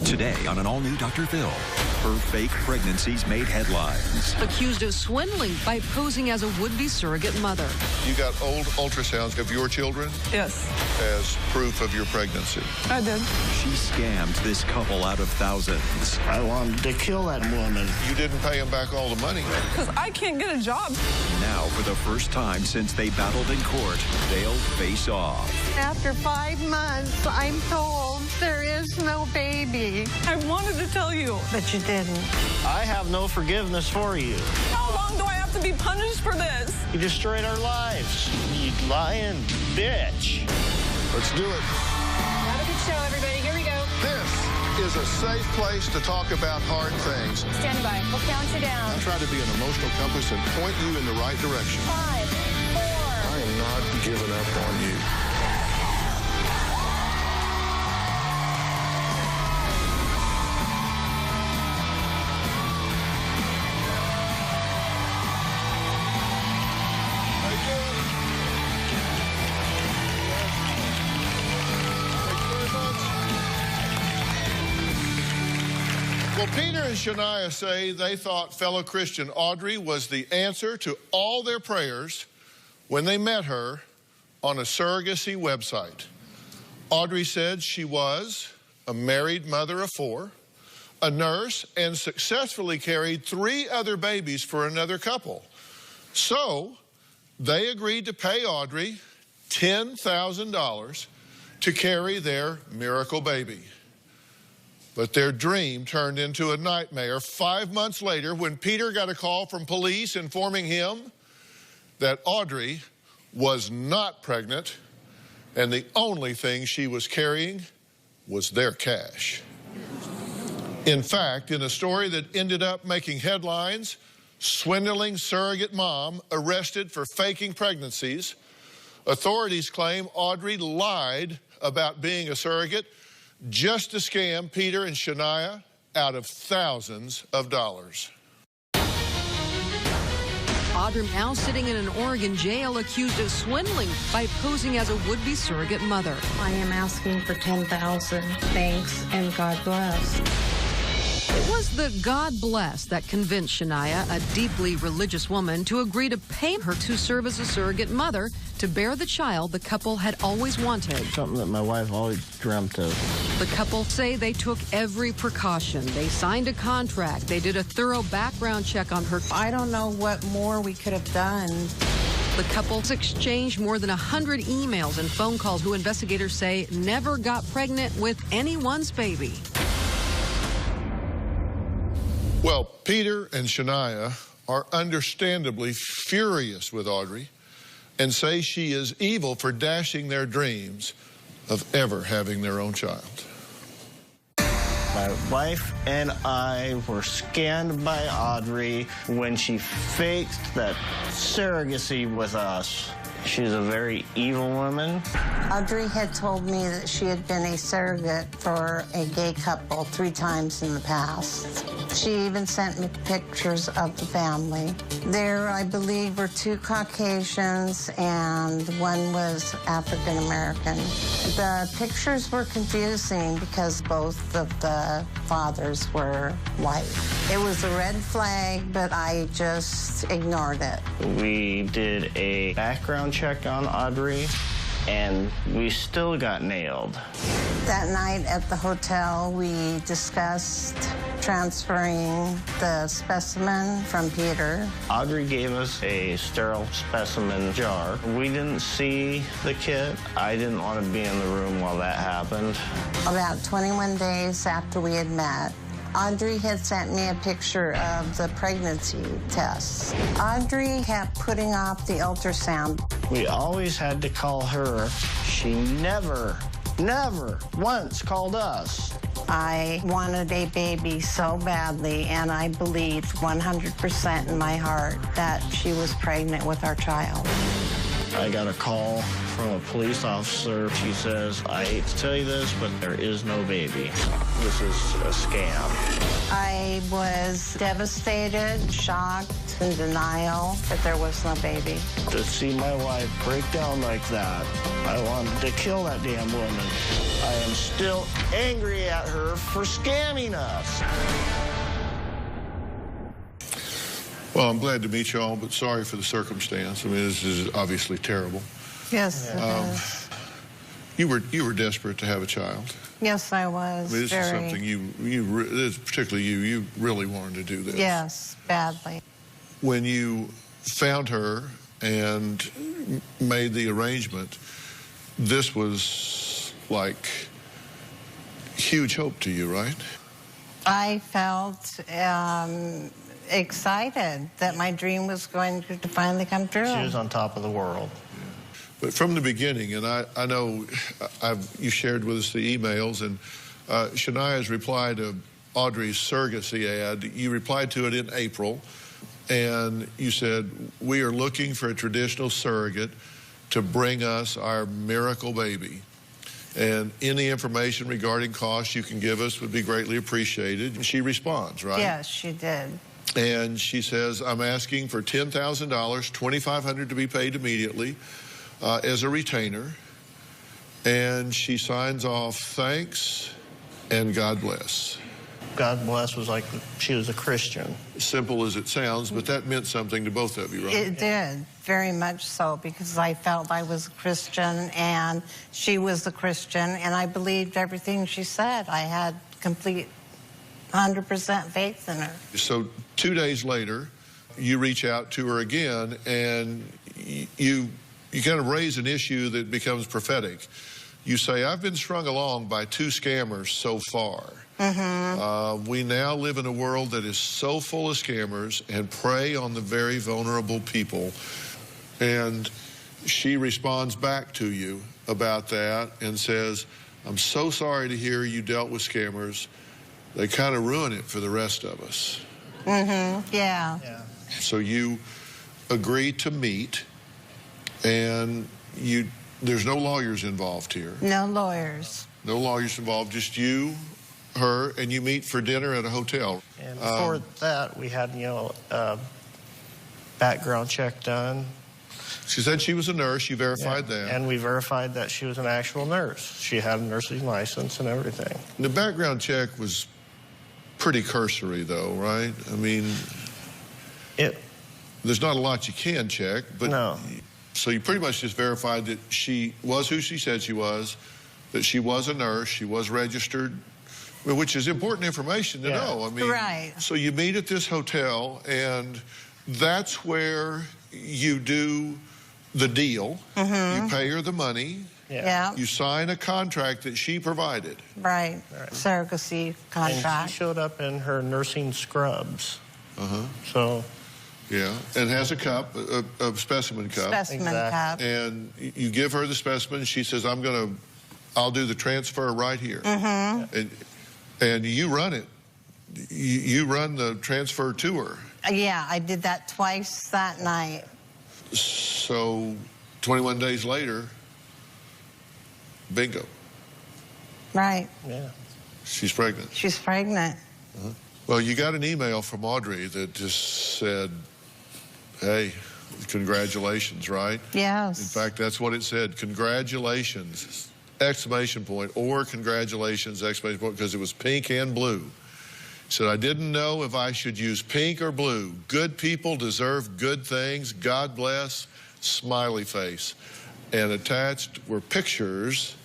Today on an all-new Dr. Phil, her fake pregnancies made headlines. Accused of swindling by posing as a would-be surrogate mother. You got old ultrasounds of your children? Yes. As proof of your pregnancy? I did. She scammed this couple out of thousands. I wanted to kill that woman. You didn't pay them back all the money. Because I can't get a job. Now, for the first time since they battled in court, they'll face off. After 5 months, I'm told there is no baby. I wanted to tell you. But you didn't. I have no forgiveness for you. How long do I have to be punished for this? You destroyed our lives. You lying bitch. Let's do it. Have a good show, everybody. Here we go. This is a safe place to talk about hard things. Stand by. We'll count you down. I try to be an emotional compass and point you in the right direction. 5, 4. I am not giving up on you. Well, Peter and Shania say they thought fellow Christian Audrey was the answer to all their prayers when they met her on a surrogacy website. Audrey said she was a married mother of 4, a nurse, and successfully carried 3 other babies for another couple. So they agreed to pay Audrey $10,000 to carry their miracle baby. But their dream turned into a nightmare 5 months later when Peter got a call from police informing him that Audrey was not pregnant and the only thing she was carrying was their cash. In fact, in a story that ended up making headlines, swindling surrogate mom arrested for faking pregnancies, authorities claim Audrey lied about being a surrogate just to scam Peter and Shania out of thousands of dollars. Audrey now sitting in an Oregon jail accused of swindling by posing as a would-be surrogate mother. I am asking for $10,000. Thanks and God bless. It was the God bless that convinced Shania, a deeply religious woman, to agree to pay her to serve as a surrogate mother to bear the child the couple had always wanted. Something that my wife always dreamt of. The couple say they took every precaution. They signed a contract. They did a thorough background check on her. I don't know what more we could have done. The couples exchanged more than 100 emails and phone calls who investigators say never got pregnant with anyone's baby. Well, Peter and Shania are understandably furious with Audrey and say she is evil for dashing their dreams of ever having their own child. My wife and I were scammed by Audrey when she faked that surrogacy with us. She's a very evil woman. Audrey had told me that she had been a surrogate for a gay couple 3 times in the past. She even sent me pictures of the family. There, I believe, were 2 Caucasians and 1 was African American. The pictures were confusing because both of the fathers were white. It was a red flag, but I just ignored it. We did a background check on Audrey, and we still got nailed. That night at the hotel, we discussed transferring the specimen from Peter. Audrey gave us a sterile specimen jar. We didn't see the kit. I didn't want to be in the room while that happened. About 21 days after we had met, Audrey had sent me a picture of the pregnancy tests. Audrey kept putting off the ultrasound. We always had to call her. She never once called us. I wanted a baby so badly, and I believed 100% in my heart that she was pregnant with our child. I got a call from a police officer. She says, I hate to tell you this, but there is no baby. This is a scam. I was devastated, shocked, in denial that there was no baby. To see my wife break down like that, I wanted to kill that damn woman. I am still angry at her for scamming us. Well, I'm glad to meet you all, but sorry for the circumstance. I mean, this is obviously terrible. Yes, it is. You were desperate to have a child. Yes, I was. I mean, this is something particularly you really wanted to do this. Yes, badly. When you found her and made the arrangement, this was like huge hope to you, right? I felt excited that my dream was going to finally come true. She was on top of the world. But from the beginning, and I know you shared with us the emails, and Shania's reply to Audrey's surrogacy ad, you replied to it in April, and you said, we are looking for a traditional surrogate to bring us our miracle baby. And any information regarding costs you can give us would be greatly appreciated. And she responds, right? Yes, she did. And she says, I'm asking for $10,000, $2,500 to be paid immediately as a retainer. And she signs off, thanks and God bless. God bless was like she was a Christian. Simple as it sounds, but that meant something to both of you, right? It did, very much so, because I felt I was a Christian and she was a Christian, and I believed everything she said. I had complete 100% faith in her. So 2 days later, you reach out to her again, and you kind of raise an issue that becomes prophetic. You say, I've been strung along by 2 scammers so far. We now live in a world that is so full of scammers and prey on the very vulnerable people. And she responds back to you about that and says, I'm so sorry to hear you dealt with scammers. They kind of ruin it for the rest of us. Yeah. So you agree to meet, and there's no lawyers involved here. No lawyers. No lawyers involved, just you, her, and you meet for dinner at a hotel. And before that, we had, a background check done. She said she was a nurse. You verified that. And we verified that she was an actual nurse. She had a nursing license and everything. The background check was pretty cursory, though, right? I mean, there's not a lot you can check, but no. So you pretty much just verified that she was who she said she was, that she was a nurse, she was registered, which is important information to know. I mean, right. So you meet at this hotel, and that's where you do the deal. You pay her the money. Yeah. You sign a contract that she provided. Right. Surrogacy contract. And she showed up in her nursing scrubs. So. Yeah, and has a cup, a specimen cup. Specimen cup. And you give her the specimen. She says, I'll do the transfer right here. And you run it. You run the transfer to her. Yeah, I did that twice that night. So 21 days later, bingo. Right. Yeah. She's pregnant. She's pregnant. Well, you got an email from Audrey that just said, hey, congratulations, right? Yes. In fact, that's what it said. Congratulations, exclamation point, or congratulations, exclamation point, because it was pink and blue. It said, I didn't know if I should use pink or blue. Good people deserve good things. God bless, smiley face. And attached were pictures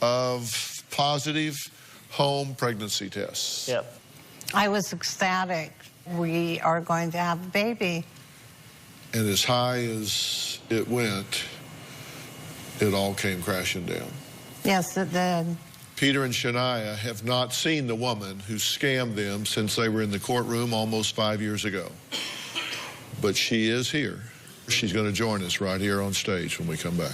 of positive home pregnancy tests. Yep. I was ecstatic. We are going to have a baby. And as high as it went, it all came crashing down. Yes, it did. Peter and Shania have not seen the woman who scammed them since they were in the courtroom almost 5 years ago. But she is here. She's going to join us right here on stage when we come back.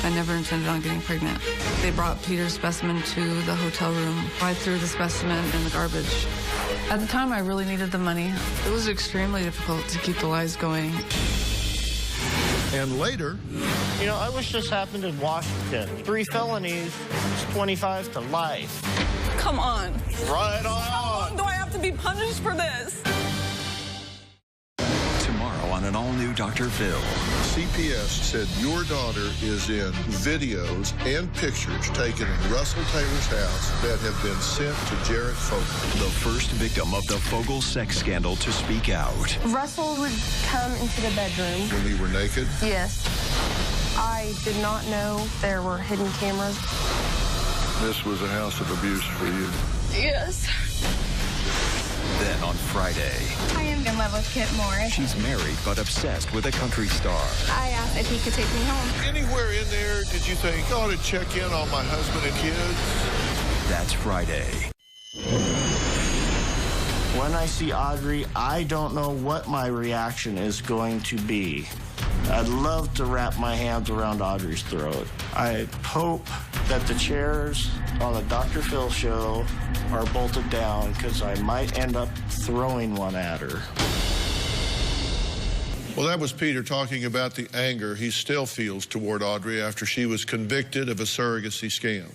I never intended on getting pregnant. They brought Peter's specimen to the hotel room. I threw the specimen in the garbage. At the time, I really needed the money. It was extremely difficult to keep the lies going. And later, You know, I was just happened in Washington. 3 felonies, 25 to life. Come on. Right How on. long do I have to be punished for this? Tomorrow on an all-new Dr. Phil. CPS said your daughter is in videos and pictures taken in Russell Taylor's house that have been sent to Jarrett Fogel. The first victim of the Fogel sex scandal to speak out. Russell would come into the bedroom. When you were naked, Yes. I did not know there were hidden cameras. this was a house of abuse for you. Yes. Then on Friday, I am in love with Kit Morris. she's married but obsessed with a country star. I asked if he could take me home. Anywhere in there did you think, I ought to check in on my husband and kids? That's Friday. When I see Audrey, I don't know what my reaction is going to be. I'd love to wrap my hands around Audrey's throat. I hope that the chairs on the Dr. Phil show are bolted down because I might end up throwing one at her. Well, that was Peter talking about the anger he still feels toward Audrey after she was convicted of a surrogacy scam.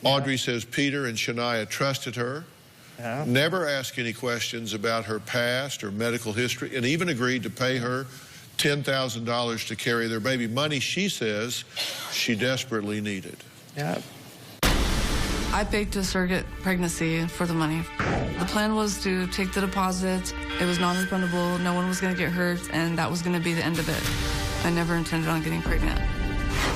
Audrey says Peter and Shania trusted her, never asked any questions about her past or medical history, and even agreed to pay her $10,000 to carry their baby. Money she says she desperately needed. Yeah. I faked a surrogate pregnancy for the money. The plan was to take the deposit. It was non-refundable. No one was going to get hurt, and that was going to be the end of it. I never intended on getting pregnant.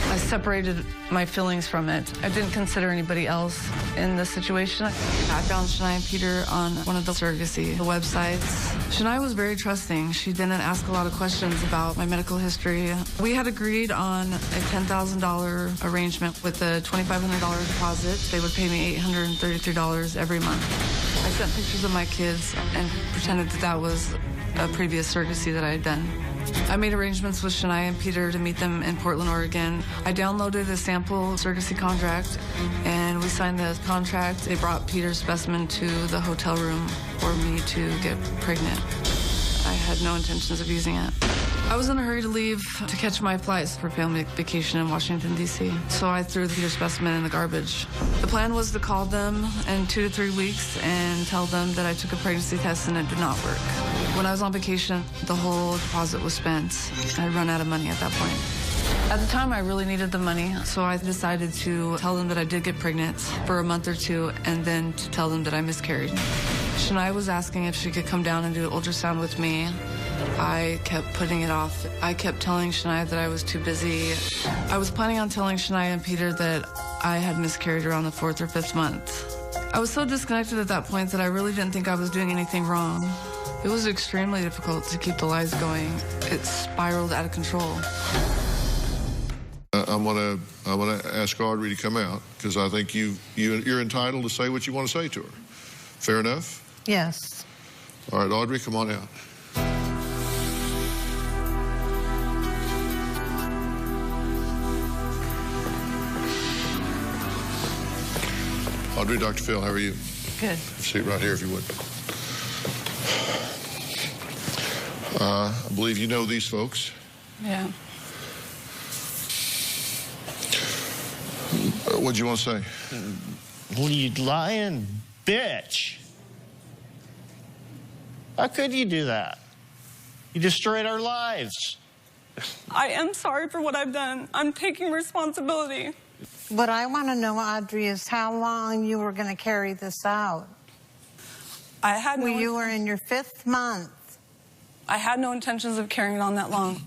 I separated my feelings from it. I didn't consider anybody else in this situation. I found Shania and Peter on one of the surrogacy websites. Shania was very trusting. She didn't ask a lot of questions about my medical history. We had agreed on a $10,000 arrangement with a $2,500 deposit. They would pay me $833 every month. I sent pictures of my kids and pretended that that was a previous surrogacy that I had done. I made arrangements with Shania and Peter to meet them in Portland, Oregon. I downloaded a sample surrogacy contract, and we signed the contract. They brought Peter's specimen to the hotel room for me to get pregnant. I had no intentions of using it. I was in a hurry to leave to catch my flights for family vacation in Washington, D.C., so I threw the Peter's specimen in the garbage. The plan was to call them in 2 to 3 weeks and tell them that I took a pregnancy test and it did not work. When I was on vacation, the whole deposit was spent. I'd run out of money at that point. At the time, I really needed the money, so I decided to tell them that I did get pregnant for a month or two and then to tell them that I miscarried. Shania was asking if she could come down and do an ultrasound with me. I kept putting it off. I kept telling Shania that I was too busy. I was planning on telling Shania and Peter that I had miscarried around the 4th or 5th month. I was so disconnected at that point that I really didn't think I was doing anything wrong. It was extremely difficult to keep the lies going. It spiraled out of control. I'm gonna ask Audrey to come out because I think you're entitled to say what you want to say to her. Fair enough? Yes. All right, Audrey, come on out. Audrey, Dr. Phil, how are you? Good. Sit right here if you would. I believe you know these folks. Yeah. What'd you want to say? You lying bitch. How could you do that? You destroyed our lives. I am sorry for what I've done. I'm taking responsibility. What I want to know, Audrey, is how long you were going to carry this out. I had no You were in your 5th month. I had no intentions of carrying it on that long.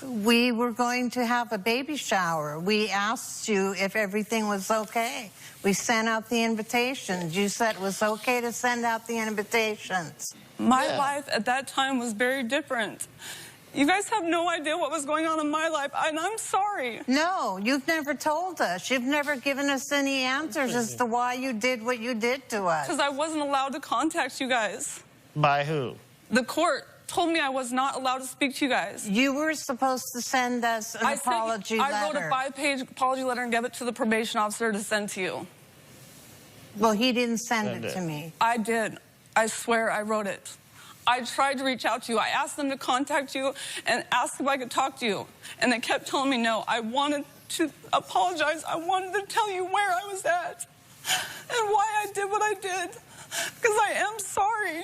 We were going to have a baby shower. We asked you if everything was okay. We sent out the invitations. You said it was okay to send out the invitations. My life at that time was very different. You guys have no idea what was going on in my life, and I'm sorry. No, you've never told us. You've never given us any answers as to why you did what you did to us. Because I wasn't allowed to contact you guys. By who? The court. told me I was not allowed to speak to you guys. You were supposed to send us an apology letter. I wrote a 5-page apology letter and gave it to the probation officer to send to you. Well, he didn't send it to me. I did. I swear I wrote it. I tried to reach out to you. I asked them to contact you and ask if I could talk to you. And they kept telling me no. I wanted to apologize. I wanted to tell you where I was at and why I did what I did. Because I am sorry.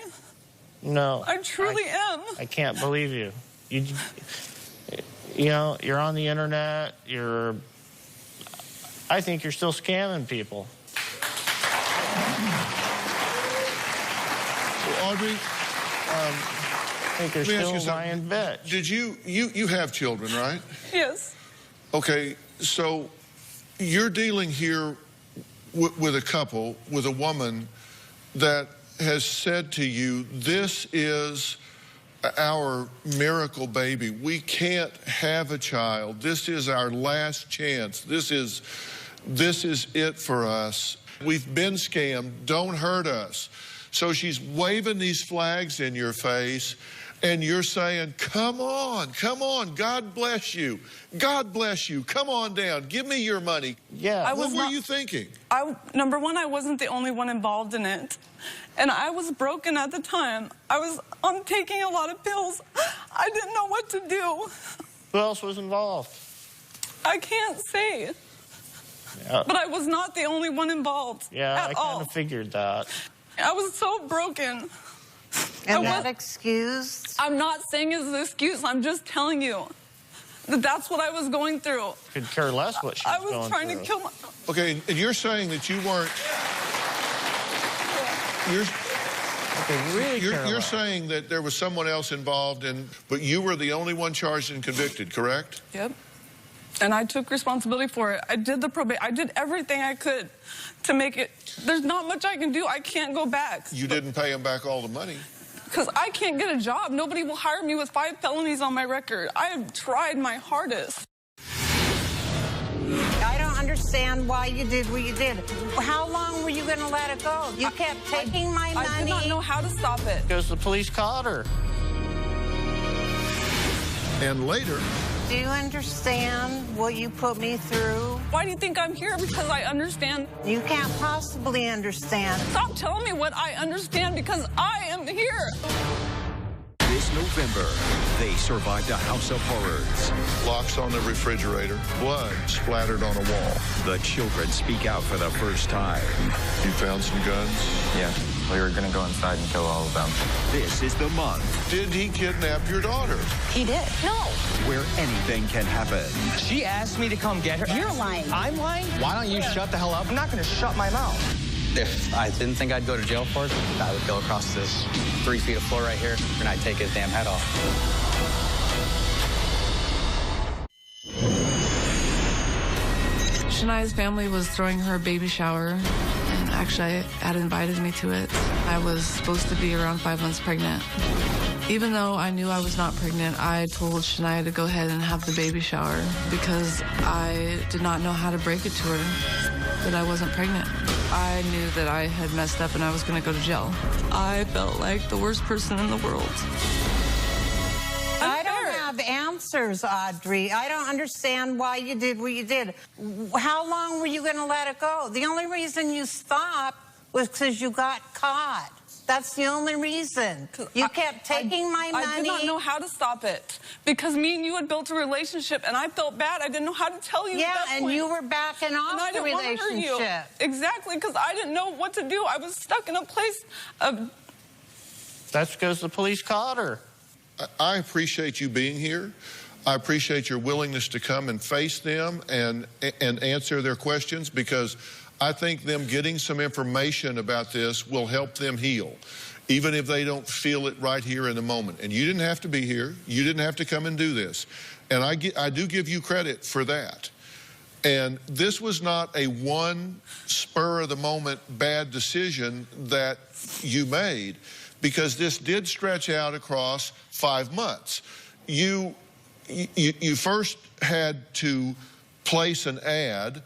No. I truly am. I can't believe you. You know, you're on the internet. I think you're still scamming people. Well, Audrey, I think you're still a lying bitch. Did you have children, right? Yes. Okay, so you're dealing here with a couple, with a woman that has said to you, this is our miracle baby. We can't have a child. This is our last chance. This is it for us. We've been scammed. Don't hurt us. So she's waving these flags in your face, and you're saying, come on, God bless you. God bless you. Come on down. Give me your money. Yeah. What were you thinking? Number one, I wasn't the only one involved in it. And I was broken at the time. I was taking a lot of pills. I didn't know what to do. Who else was involved? I can't say. Yeah. But I was not the only one involved. Yeah, I kind of figured that. I was so broken. And that excuse? I'm not saying it's an excuse. I'm just telling you that that's what I was going through. Could care less what she was going through. I was trying to kill my... Okay, and you're saying that you weren't... You're saying that there was someone else involved, but you were the only one charged and convicted, correct? Yep. And I took responsibility for it. I did the probate. I did everything I could to make it. There's not much I can do. I can't go back. You didn't pay him back all the money. Because I can't get a job. Nobody will hire me with 5 felonies on my record. I have tried my hardest. I don't understand why you did what you did. How long were you going to let it go? You kept taking my money. I did not know how to stop it. Because the police caught her. And later... Do you understand what you put me through? Why do you think I'm here? Because I understand. You can't possibly understand. Stop telling me what I understand, because I am here. This November, they survived a house of horrors. Locks on the refrigerator, blood splattered on a wall. The children speak out for the first time. You found some guns? Yeah, we were gonna go inside and kill all of them. This is the month. Did he kidnap your daughter? He did. No. Where anything can happen. She asked me to come get her. You're lying. I'm lying? Why don't you shut the hell up? I'm not gonna shut my mouth. If I didn't think I'd go to jail for it, I would go across this 3 feet of floor right here, and I'd take his damn head off. Shania's family was throwing her a baby shower, and actually had invited me to it. I was supposed to be around 5 months pregnant. Even though I knew I was not pregnant, I told Shania to go ahead and have the baby shower because I did not know how to break it to her that I wasn't pregnant. I knew that I had messed up and I was going to go to jail. I felt like the worst person in the world. I don't have answers, Audrey. I don't understand why you did what you did. How long were you going to let it go? The only reason you stopped was because you got caught. That's the only reason. You kept taking my money. I did not know how to stop it because me and you had built a relationship, and I felt bad. I didn't know how to tell you. Yeah, at that and point. you were backing off the relationship. Exactly, because I didn't know what to do. I was stuck in a place of... That's because the police caught her. I appreciate you being here. I appreciate your willingness to come and face them and answer their questions, because I think them getting some information about this will help them heal, even if they don't feel it right here in the moment. And you didn't have to be here. You didn't have to come and do this. And I do give you credit for that. And this was not a one spur-of-the-moment bad decision that you made, because this did stretch out across 5 months. You first had to place an ad,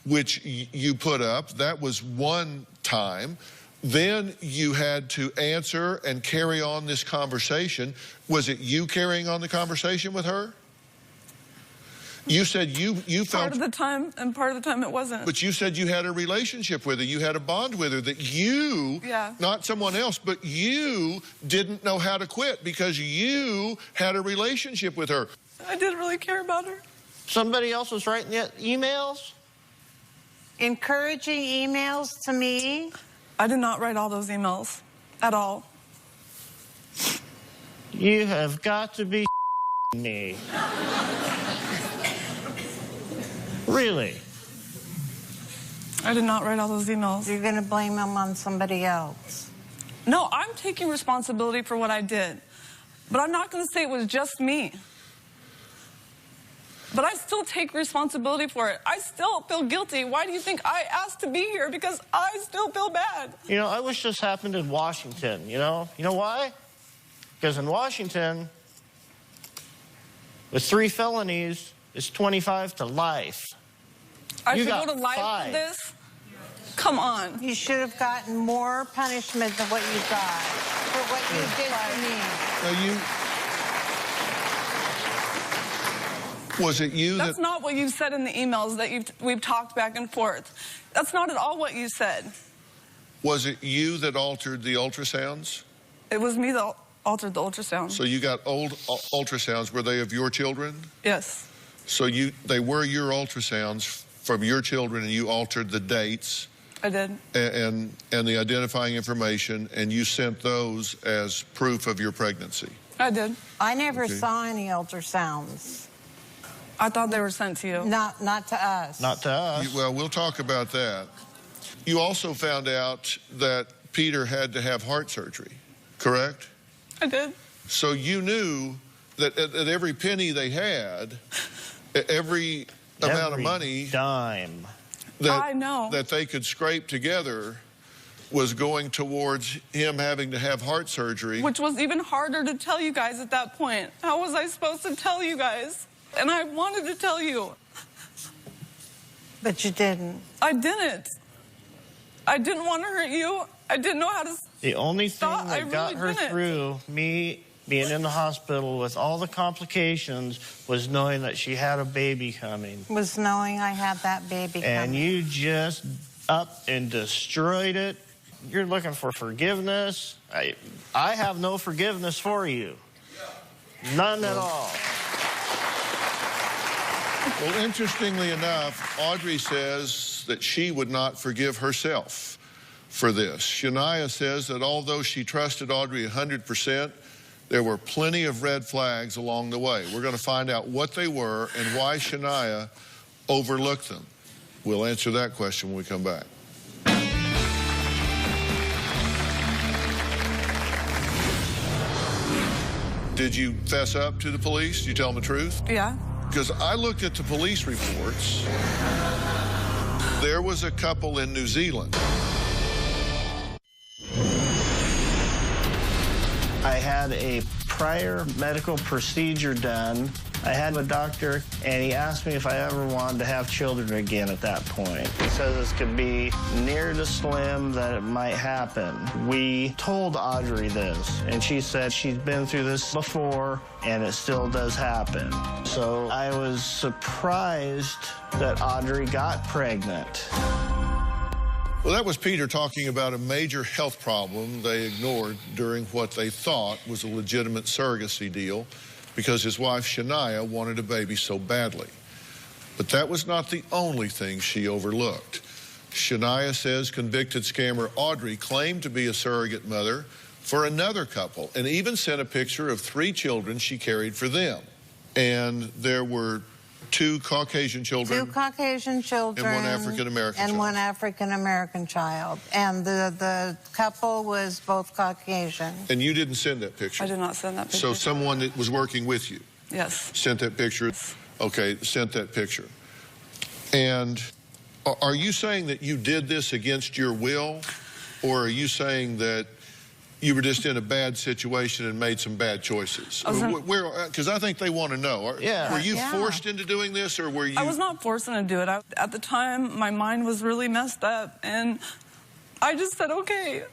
which you put up. That was one time. Then you had to answer and carry on this conversation. Was it you carrying on the conversation with her? You said you felt... Part of the time, and part of the time it wasn't. But you said you had a relationship with her. You had a bond with her that you, not someone else, but you didn't know how to quit because you had a relationship with her. I didn't really care about her. Somebody else was writing the emails? Encouraging emails to me? I did not write all those emails at all. You have got to be me. Really? I did not write all those emails. You're going to blame them on somebody else? No, I'm taking responsibility for what I did. But I'm not going to say it was just me. But I still take responsibility for it. I still feel guilty. Why do you think I asked to be here? Because I still feel bad. You know, I wish this happened in Washington, you know? You know why? Because in Washington, with 3 felonies, it's 25 to life. I should go to life for this? Come on. You should have gotten more punishment than what you got for what you did to me. Now was it you That's not what you said in the emails that we've talked back and forth. That's not at all what you said. Was it you that altered the ultrasounds? It was me that altered the ultrasound. So you got old ultrasounds. Were they of your children? Yes. So they were your ultrasounds from your children, and you altered the dates. I did. And the identifying information, and you sent those as proof of your pregnancy. I did. I never saw any ultrasounds. I thought they were sent to you. Not to us. Not to us. Well, we'll talk about that. You also found out that Peter had to have heart surgery, correct? I did. So you knew that at every penny they had, every amount of money, dime, that they could scrape together was going towards him having to have heart surgery. Which was even harder to tell you guys at that point. How was I supposed to tell you guys? And I wanted to tell you. But you didn't. I didn't. I didn't want to hurt you. I didn't know how to The only thing stop. that got her through me being in the hospital with all the complications was knowing that she had a baby coming. Was knowing I had that baby coming. And you just up and destroyed it. You're looking for forgiveness. I have no forgiveness for you. None at all. Well, interestingly enough, Audrey says that she would not forgive herself for this. Shania says that although she trusted Audrey 100%, there were plenty of red flags along the way. We're going to find out what they were and why Shania overlooked them. We'll answer that question when we come back. Did you fess up to the police? Did you tell them the truth? Yeah. Because I looked at the police reports. There was a couple in New Zealand. I had a prior medical procedure done. I had a doctor, and he asked me if I ever wanted to have children again at that point. He says this could be near to slim that it might happen. We told Audrey this, and she said she's been through this before, and it still does happen. So I was surprised that Audrey got pregnant. Well, that was Peter talking about a major health problem they ignored during what they thought was a legitimate surrogacy deal because his wife, Shania, wanted a baby so badly. But that was not the only thing she overlooked. Shania says convicted scammer Audrey claimed to be a surrogate mother for another couple and even sent a picture of 3 children she carried for them. And there were 2 Caucasian children. 2 Caucasian children. And 1 African-American child. And 1 African-American child. And the couple was both Caucasian. And you didn't send that picture? I did not send that picture. So someone that was working with you? Yes. Sent that picture? Okay, sent that picture. And are you saying that you did this against your will? Or are you saying that you were just in a bad situation and made some bad choices? Because I think they want to know. Were you forced into doing this, or were you? I was not forced into do it. At the time, my mind was really messed up, and I just said, okay.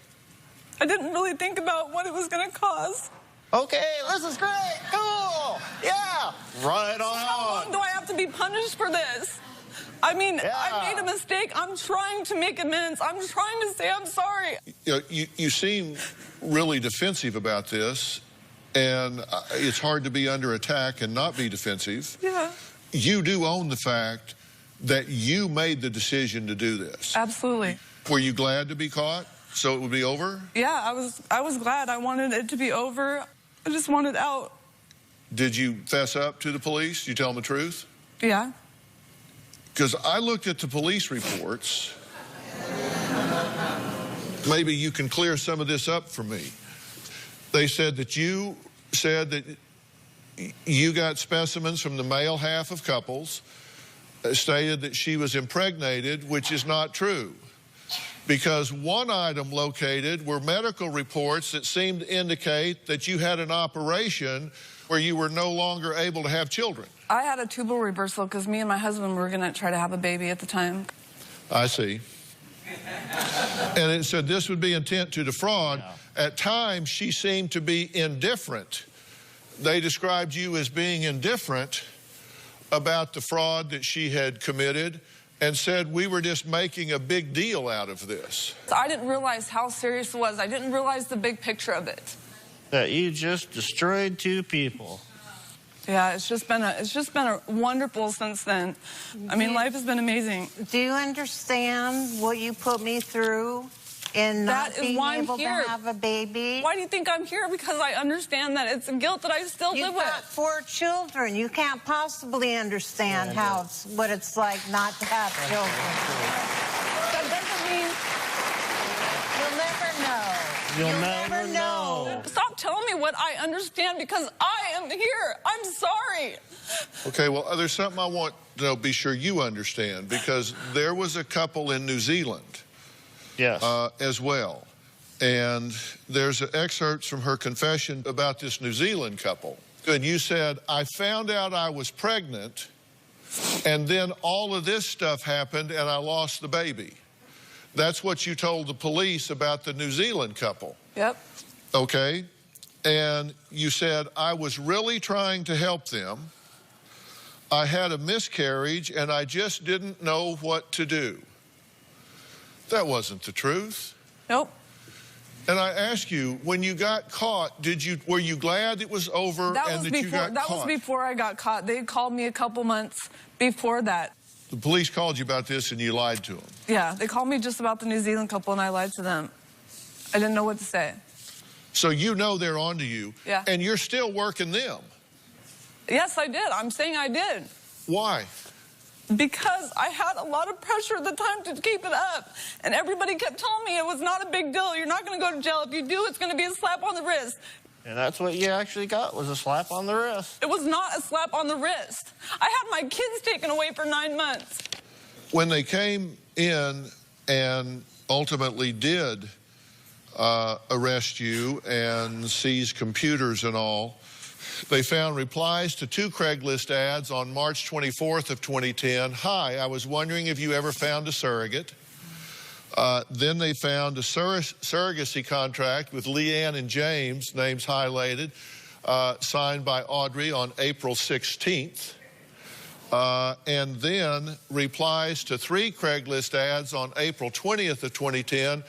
I didn't really think about what it was going to cost. Okay, this is great. Cool. Yeah. Right on. How long do I have to be punished for this? I mean, Yeah. I made a mistake. I'm trying to make amends. I'm trying to say I'm sorry. You seem really defensive about this, and it's hard to be under attack and not be defensive. Yeah. You do own the fact that you made the decision to do this. Absolutely. Were you glad to be caught so it would be over? Yeah, I was glad. I wanted it to be over. I just wanted out. Did you fess up to the police? Did you tell them the truth? Yeah. Because I looked at the police reports. Maybe you can clear some of this up for me. They said that you got specimens from the male half of couples, stated that she was impregnated, which is not true. Because one item located were medical reports that seemed to indicate that you had an operation where you were no longer able to have children. I had a tubal reversal because me and my husband were going to try to have a baby at the time. I see. And it said this would be intent to defraud. Yeah. At times, she seemed to be indifferent. They described you as being indifferent about the fraud that she had committed and said we were just making a big deal out of this. I didn't realize how serious it was. I didn't realize the big picture of it. That you just destroyed 2 people. Yeah, it's just been a wonderful since then. I mean, life has been amazing. Do you understand what you put me through in not being able to have a baby? Why do you think I'm here? Because I understand that it's a guilt that I still live with. You've got 4 children. You can't possibly understand what it's like not to have children. That doesn't mean you'll never know. You'll never know. Stop telling me what I understand because I am here. I'm sorry. Okay, well, there's something I want to be sure you understand, because there was a couple in New Zealand. Yes. As well. And there's excerpts from her confession about this New Zealand couple. And you said, I found out I was pregnant, and then all of this stuff happened, and I lost the baby. That's what you told the police about the New Zealand couple. Yep. Okay. And you said, I was really trying to help them. I had a miscarriage, and I just didn't know what to do. That wasn't the truth. Nope. And I ask you, when you got caught, were you glad it was over you got caught? That was before I got caught. They called me a couple months before that. The police called you about this and you lied to them. Yeah, they called me just about the New Zealand couple and I lied to them. I didn't know what to say. So you know they're onto you. Yeah. And you're still working them. Yes, I did. I'm saying I did. Why? Because I had a lot of pressure at the time to keep it up. And everybody kept telling me it was not a big deal. You're not going to go to jail. If you do, it's going to be a slap on the wrist. And that's what you actually got, was a slap on the wrist. It was not a slap on the wrist. I had my kids taken away for 9 months. When they came in and ultimately did arrest you and seize computers and all, they found replies to 2 Craigslist ads on March 24th of 2010. Hi, I was wondering if you ever found a surrogate. Then they found a surrogacy contract with Leanne and James, names highlighted, signed by Audrey on April 16th. And then replies to 3 Craigslist ads on April 20th of 2010.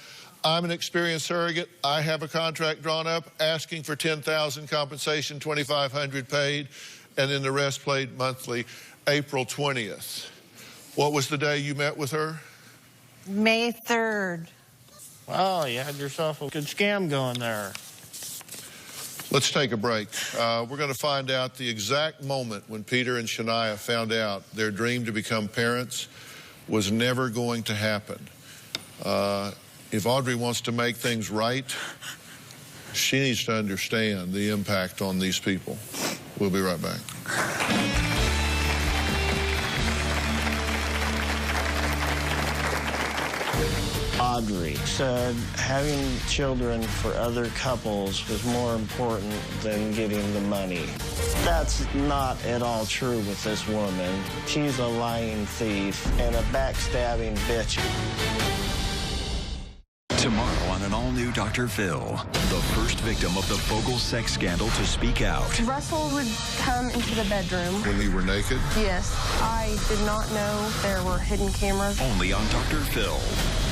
I'm an experienced surrogate. I have a contract drawn up asking for $10,000 compensation, $2,500 paid, and then the rest paid monthly, April 20th. What was the day you met with her? May 3rd. Wow, you had yourself a good scam going there. Let's take a break. We're going to find out the exact moment when Peter and Shania found out their dream to become parents was never going to happen. If Audrey wants to make things right, she needs to understand the impact on these people. We'll be right back. Audrey said having children for other couples was more important than getting the money. That's not at all true with this woman. She's a lying thief and a backstabbing bitch. an all-new Dr. Phil, the first victim of the Fogle sex scandal to speak out. Russell would come into the bedroom. When you were naked? Yes. I did not know there were hidden cameras. Only on Dr. Phil.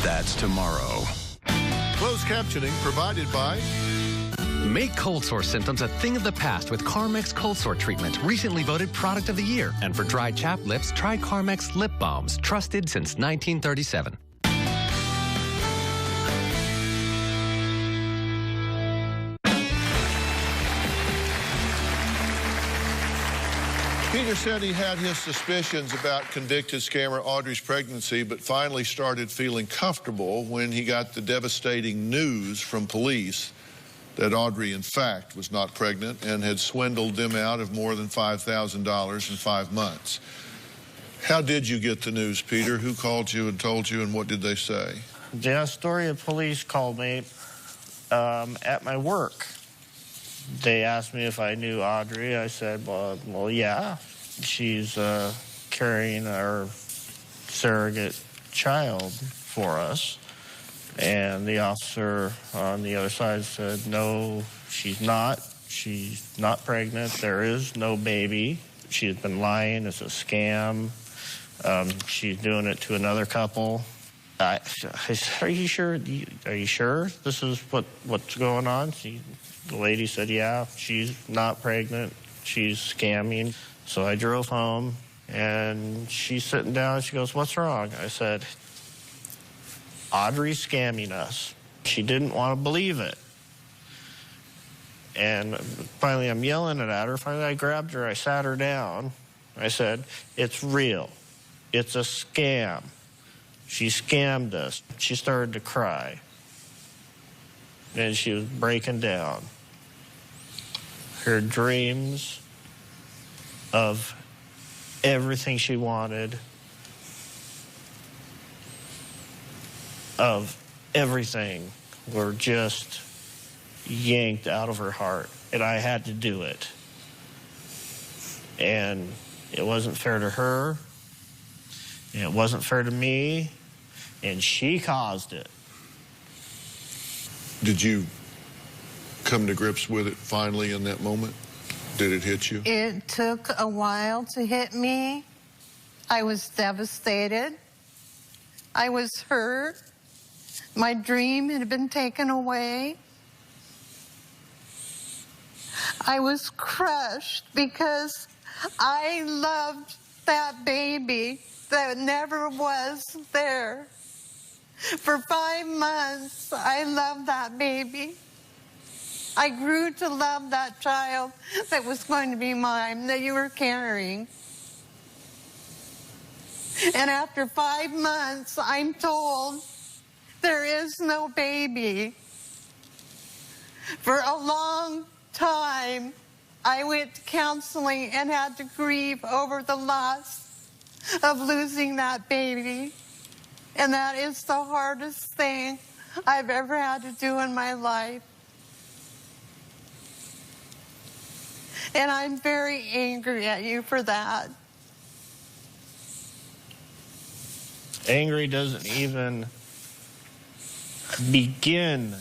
That's tomorrow. Closed captioning provided by... Make cold sore symptoms a thing of the past with Carmex Cold Sore Treatment, recently voted Product of the Year. And for dry chapped lips, try Carmex Lip Balms, trusted since 1937. Peter said he had his suspicions about convicted scammer Audrey's pregnancy, but finally started feeling comfortable when he got the devastating news from police that Audrey, in fact, was not pregnant and had swindled them out of more than $5,000 in 5 months. How did you get the news, Peter? Who called you and told you, and what did they say? The Astoria police called me at my work. They asked me if I knew Audrey. I said, well, yeah. She's carrying our surrogate child for us. And the officer on the other side said, no, she's not. She's not pregnant. There is no baby. She's been lying. It's a scam. She's doing it to another couple. I said, are you sure? Are you sure this is what's going on? The lady said, yeah, she's not pregnant. She's scamming. So I drove home, and she's sitting down. She goes, what's wrong? I said, Audrey's scamming us. She didn't want to believe it. And finally, I'm yelling it at her. Finally, I grabbed her. I sat her down. I said, it's real. It's a scam. She scammed us. She started to cry. And she was breaking down. Her dreams of everything she wanted, of everything, were just yanked out of her heart. And I had to do it. And it wasn't fair to her. And it wasn't fair to me. And she caused it. Did you come to grips with it finally in that moment? Did it hit you? It took a while to hit me. I was devastated. I was hurt. My dream had been taken away. I was crushed because I loved that baby that never was there. For 5 months, I loved that baby. I grew to love that child that was going to be mine, that you were carrying. And after 5 months, I'm told there is no baby. For a long time, I went to counseling and had to grieve over the loss of losing that baby. And that is the hardest thing I've ever had to do in my life. And I'm very angry at you for that. Angry doesn't even begin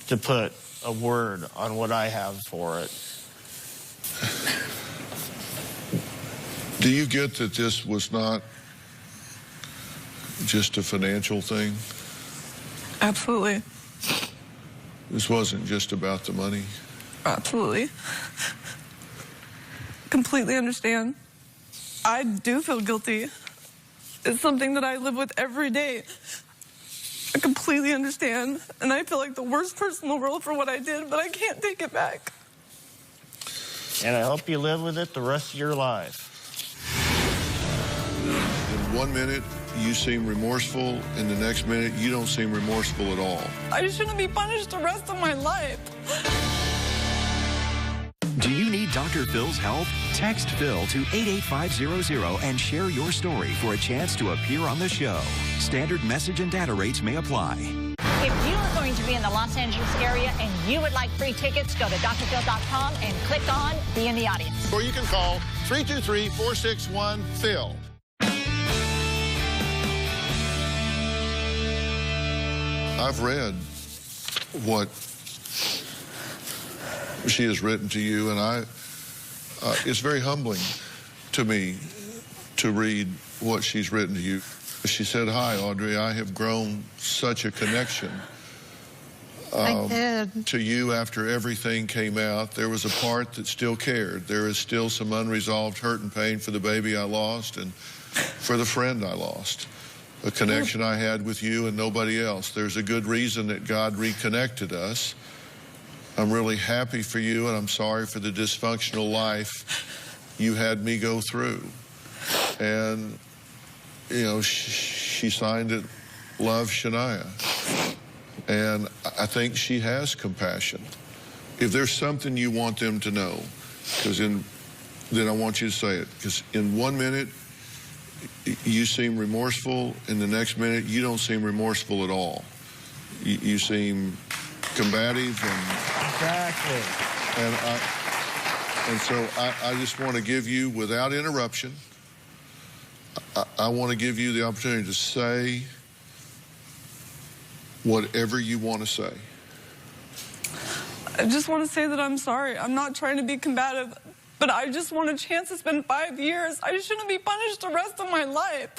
to put a word on what I have for it. Do you get that this was not just a financial thing? Absolutely. This wasn't just about the money? Absolutely. Completely understand. I do feel guilty. It's something that I live with every day. I completely understand, and I feel like the worst person in the world for what I did, but I can't take it back. And I hope you live with it the rest of your life. In 1 minute, you seem remorseful. In the next minute, you don't seem remorseful at all. I shouldn't be punished the rest of my life. Do you need Dr. Phil's help? Text Phil to 88500 and share your story for a chance to appear on the show. Standard message and data rates may apply. If you are going to be in the Los Angeles area and you would like free tickets, go to drphil.com and click on Be in the Audience. Or you can call 323-461-PHIL. I've read what she has written to you, and it's very humbling to me to read what she's written to you. She said, "Hi, Audrey, I have grown such a connection to you after everything came out. There was a part that still cared. There is still some unresolved hurt and pain for the baby I lost and for the friend I lost. A connection I had with you and nobody else. There's a good reason that God reconnected us. I'm really happy for you, and I'm sorry for the dysfunctional life you had me go through." And, you know, she signed it, "Love, Shania." And I think she has compassion. If there's something you want them to know, then I want you to say it. Because in 1 minute, you seem remorseful. In the next minute, you don't seem remorseful at all. You seem combative. Exactly. And so I just want to give you, without interruption, I want to give you the opportunity to say whatever you want to say. I just want to say that I'm sorry. I'm not trying to be combative, but I just want a chance. It's been 5 years. I shouldn't be punished the rest of my life.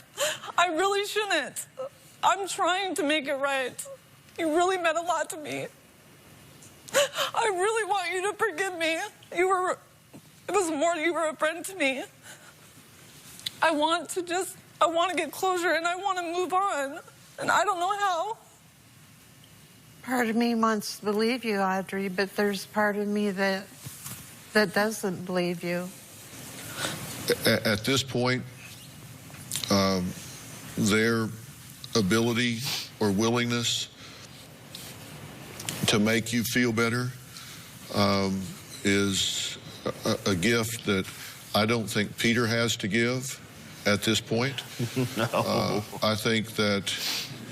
I really shouldn't. I'm trying to make it right. You really meant a lot to me. I really want you to forgive me. It was more, you were a friend to me. I want to get closure, and I want to move on, and I don't know how. Part of me wants to believe you, Audrey, but there's part of me that doesn't believe you. At this point, their ability or willingness to make you feel better is a gift that I don't think Peter has to give at this point. No. I think that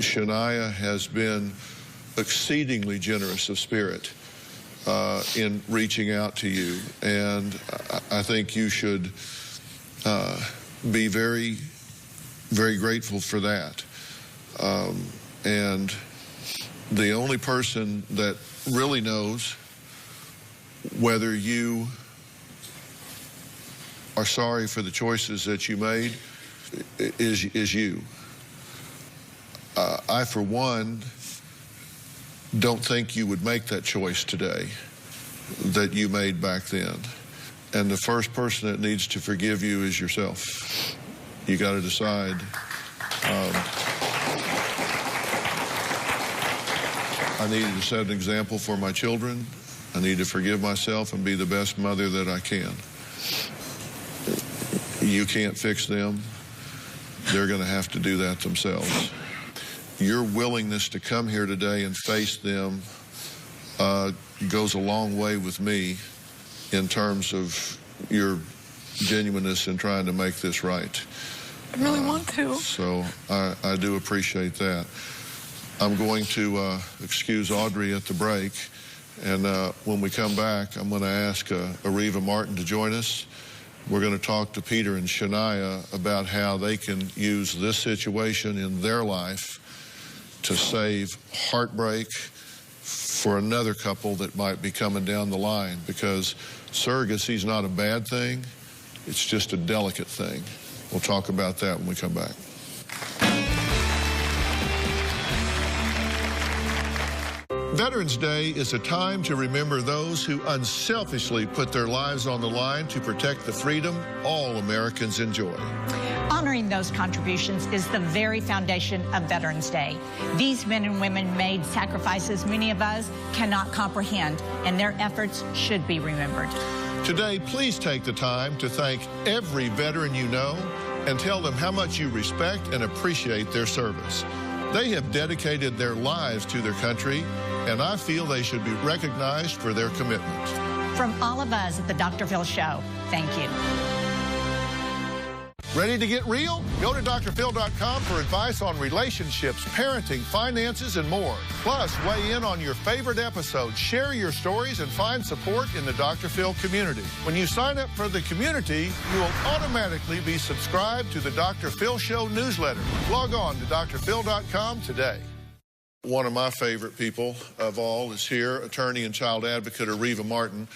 Shania has been exceedingly generous of spirit in reaching out to you, and I think you should be very, very grateful for that. And the only person that really knows whether you are sorry for the choices that you made is you. I, for one, don't think you would make that choice today that you made back then. And the first person that needs to forgive you is yourself. You got to decide. I needed to set an example for my children. I need to forgive myself and be the best mother that I can. You can't fix them. They're going to have to do that themselves. Your willingness to come here today and face them goes a long way with me in terms of your genuineness in trying to make this right. I really want to. So I do appreciate that. I'm going to excuse Audrey at the break, and when we come back, I'm going to ask Areva Martin to join us. We're going to talk to Peter and Shania about how they can use this situation in their life to save heartbreak for another couple that might be coming down the line, because surrogacy is not a bad thing. It's just a delicate thing. We'll talk about that when we come back. Veterans Day is a time to remember those who unselfishly put their lives on the line to protect the freedom all Americans enjoy. Honoring those contributions is the very foundation of Veterans Day. These men and women made sacrifices many of us cannot comprehend, and their efforts should be remembered. Today, please take the time to thank every veteran you know and tell them how much you respect and appreciate their service. They have dedicated their lives to their country, and I feel they should be recognized for their commitment. From all of us at the Dr. Phil Show, thank you. Ready to get real? Go to drphil.com for advice on relationships, parenting, finances, and more. Plus, weigh in on your favorite episodes, share your stories, and find support in the Dr. Phil community. When you sign up for the community, you will automatically be subscribed to the Dr. Phil Show newsletter. Log on to drphil.com today. One of my favorite people of all is here, attorney and child advocate Areva Martin.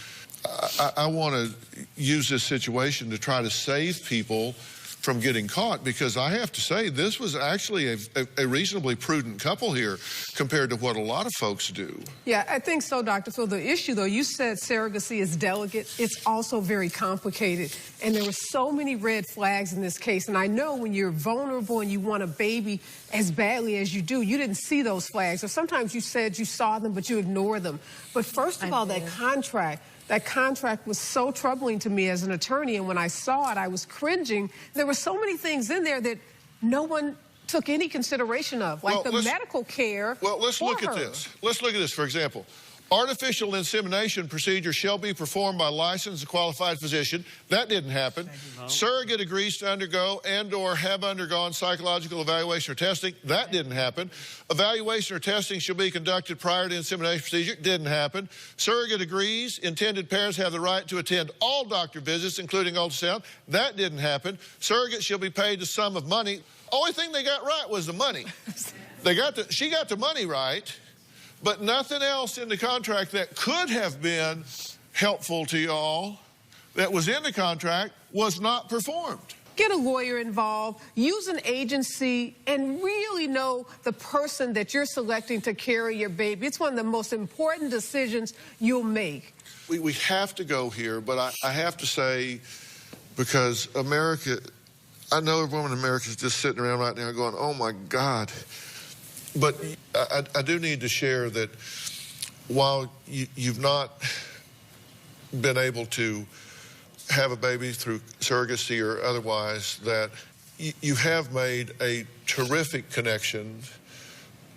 I want to use this situation to try to save people from getting caught, because I have to say this was actually a reasonably prudent couple here compared to what a lot of folks do. Yeah, I think so, Dr. Phil. The issue, though, you said surrogacy is delicate. It's also very complicated. And there were so many red flags in this case. And I know when you're vulnerable and you want a baby as badly as you do, you didn't see those flags. Or sometimes you said you saw them, but you ignore them. But first of all, that contract was so troubling to me as an attorney, and when I saw it, I was cringing. There were so many things in there that no one took any consideration of, like the medical care. Well, let's look at this. Let's look at this, for example. Artificial insemination procedure shall be performed by a licensed and qualified physician. That didn't happen. Surrogate agrees to undergo and/or have undergone psychological evaluation or testing. That didn't happen. Evaluation or testing shall be conducted prior to insemination procedure. Didn't happen. Surrogate agrees intended parents have the right to attend all doctor visits, including ultrasound. That didn't happen. Surrogate shall be paid a sum of money. Only thing they got right was the money. She got the money right. But nothing else in the contract that could have been helpful to y'all that was in the contract was not performed. Get a lawyer involved, use an agency, and really know the person that you're selecting to carry your baby. It's one of the most important decisions you'll make. We have to go here, but I have to say, because America, I know everyone in America is just sitting around right now going, oh my God. But I do need to share that while you've not been able to have a baby through surrogacy or otherwise, that you have made a terrific connection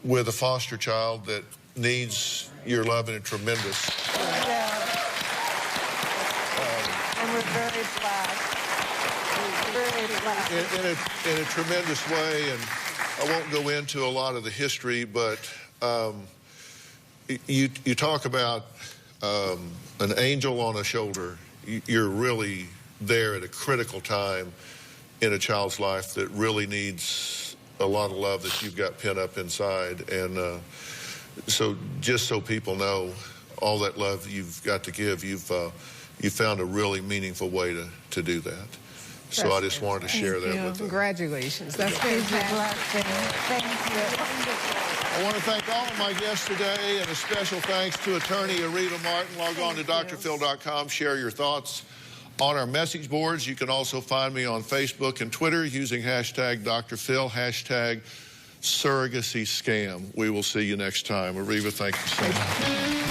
with a foster child that needs your love in a tremendous. Yeah. And we're very blessed. Very blessed. In a tremendous way, and I won't go into a lot of the history, but you talk about an angel on a shoulder. You're really there at a critical time in a child's life that really needs a lot of love that you've got pent up inside. And so just so people know all that love you've got to give, you've found a really meaningful way to do that. So I just wanted to share that with them. Congratulations. That's fantastic. Thank you. I want to thank all of my guests today, and a special thanks to attorney Areva Martin. Log on to drphil.com, share your thoughts on our message boards. You can also find me on Facebook and Twitter using hashtag Dr. Phil, hashtag surrogacy scam. We will see you next time. Areva, thank you so much.